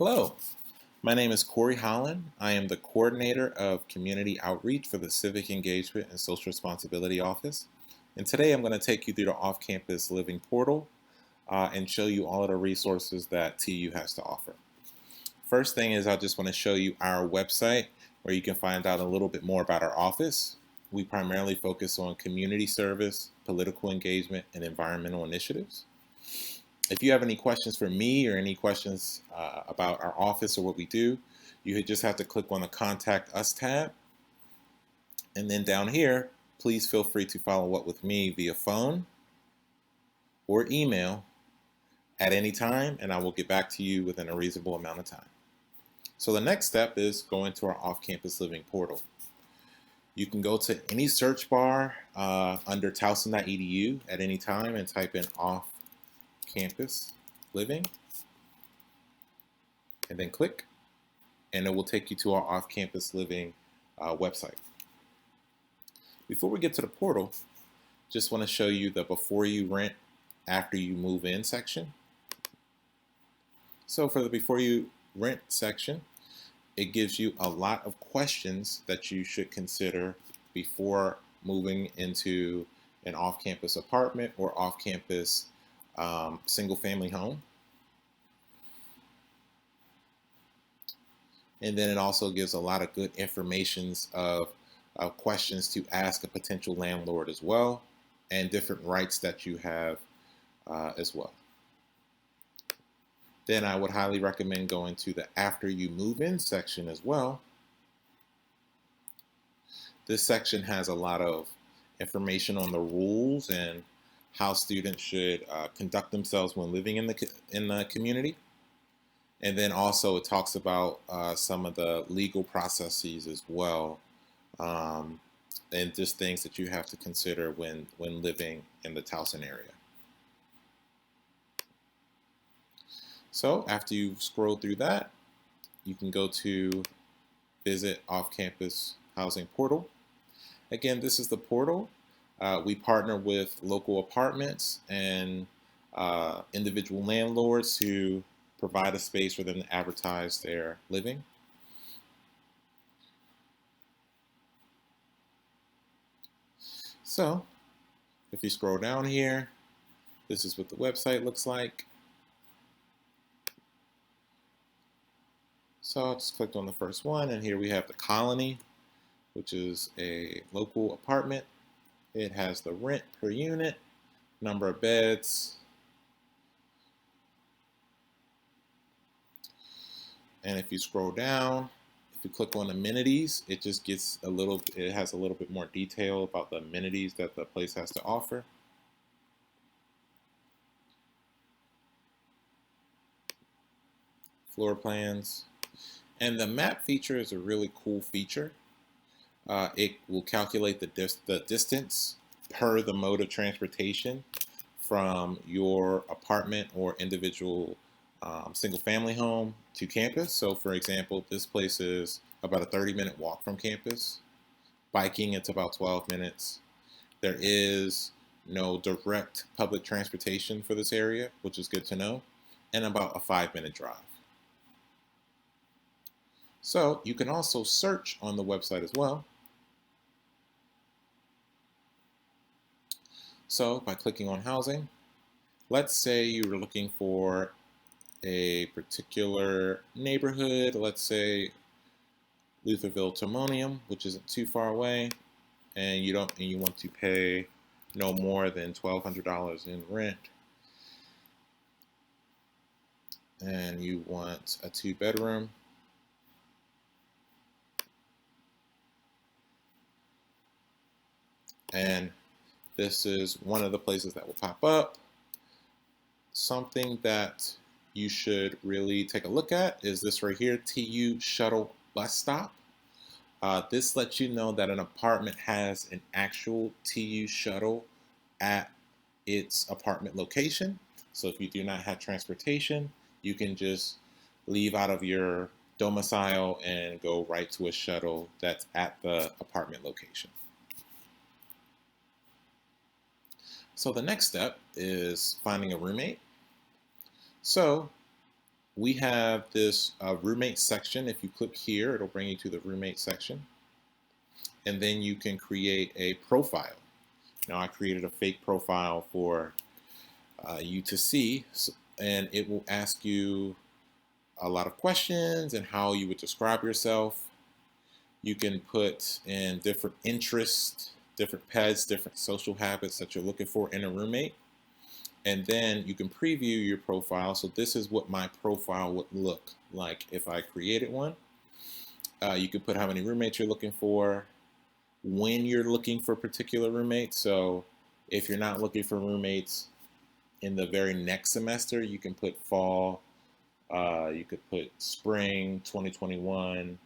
Hello, my name is Corey Holland. I am the coordinator of community outreach for the Civic Engagement and Social Responsibility Office. And today I'm going to take you through the off-campus living portal and show you all of the resources that TU has to offer. First thing is I just want to show you our website where you can find out a little bit more about our office. We primarily focus on community service, political engagement, and environmental initiatives. If you have any questions for me or any questions about our office or what we do, you just have to click on the Contact Us tab. And then down here, please feel free to follow up with me via phone or email at any time, and I will get back to you within a reasonable amount of time. So the next step is going to our off-campus living portal. You can go to any search bar under towson.edu at any time and type in off-campus living, and then click, and it will take you to our off-campus living website. Before we get to the portal, just want to show you the before you rent, after you move in section. So for the before you rent section, it gives you a lot of questions that you should consider before moving into an off-campus apartment or off-campus single-family home. And then it also gives a lot of good information of questions to ask a potential landlord as well, and different rights that you have as well. Then I would highly recommend going to the after you move in section as well. This section has a lot of information on the rules and how students should conduct themselves when living in the community. And then also it talks about some of the legal processes as well, and just things that you have to consider when living in the Towson area. So after you scroll through that, you can go to visit off-campus housing portal. Again, this is the portal. We partner with local apartments and individual landlords who provide a space for them to advertise their living. So if you scroll down here, this is what the website looks like. So I just clicked on the first one, and here we have the Colony, which is a local apartment. It has the rent per unit, number of beds, and if you scroll down, if you click on amenities, it just gets it has a little bit more detail about the amenities that the place has to offer. Floor plans. And the map feature is a really cool feature. It will calculate the distance per the mode of transportation from your apartment or individual single-family home to campus. So for example, this place is about a 30-minute walk from campus. Biking, it's about 12 minutes. There is no direct public transportation for this area, which is good to know, and about a 5-minute drive. So you can also search on the website as well. So by clicking on housing, let's say you were looking for a particular neighborhood, let's say Lutherville Timonium, which isn't too far away, and you want to pay no more than $1,200 in rent, and you want a 2-bedroom. And this is one of the places that will pop up. Something that you should really take a look at is this right here, TU Shuttle Bus Stop. This lets you know that an apartment has an actual TU shuttle at its apartment location. So if you do not have transportation, you can just leave out of your domicile and go right to a shuttle that's at the apartment location. So the next step is finding a roommate. So we have this roommate section. If you click here, it'll bring you to the roommate section. And then you can create a profile. Now I created a fake profile for you to see, and it will ask you a lot of questions and how you would describe yourself. You can put in different interests, different pets, different social habits that you're looking for in a roommate. And then you can preview your profile. So this is what my profile would look like if I created one. You can put how many roommates you're looking for, when you're looking for particular roommates. So if you're not looking for roommates in the very next semester, you can put fall, you could put spring 2021,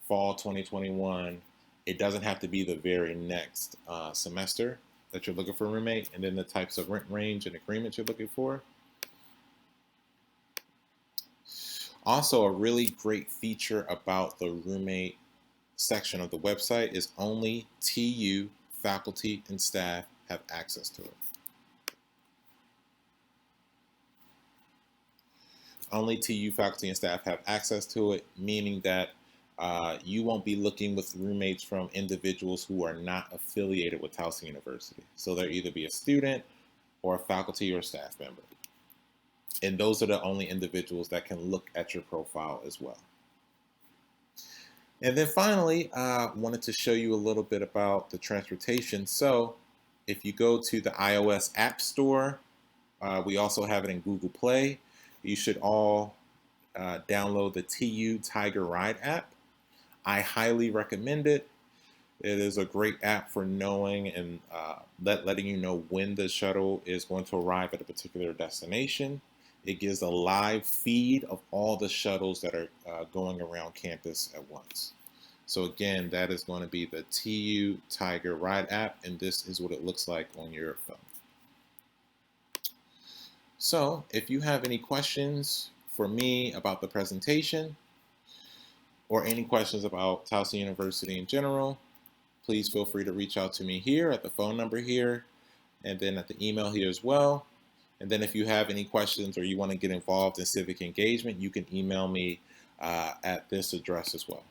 fall 2021. It doesn't have to be the very next semester that you're looking for a roommate, and then the types of rent range and agreements you're looking for. Also, a really great feature about the roommate section of the website is only TU faculty and staff have access to it. Only TU faculty and staff have access to it, meaning that you won't be looking with roommates from individuals who are not affiliated with Towson University. So they'll either be a student or a faculty or staff member. And those are the only individuals that can look at your profile as well. And then finally, I wanted to show you a little bit about the transportation. So if you go to the iOS App Store, we also have it in Google Play. You should all download the TU Tiger Ride app. I highly recommend it. It is a great app for knowing and letting you know when the shuttle is going to arrive at a particular destination. It gives a live feed of all the shuttles that are going around campus at once. So again, that is going to be the TU Tiger Ride app, and this is what it looks like on your phone. So if you have any questions for me about the presentation or any questions about Towson University in general, please feel free to reach out to me here at the phone number here and then at the email here as well. And then if you have any questions or you want to get involved in civic engagement, you can email me at this address as well.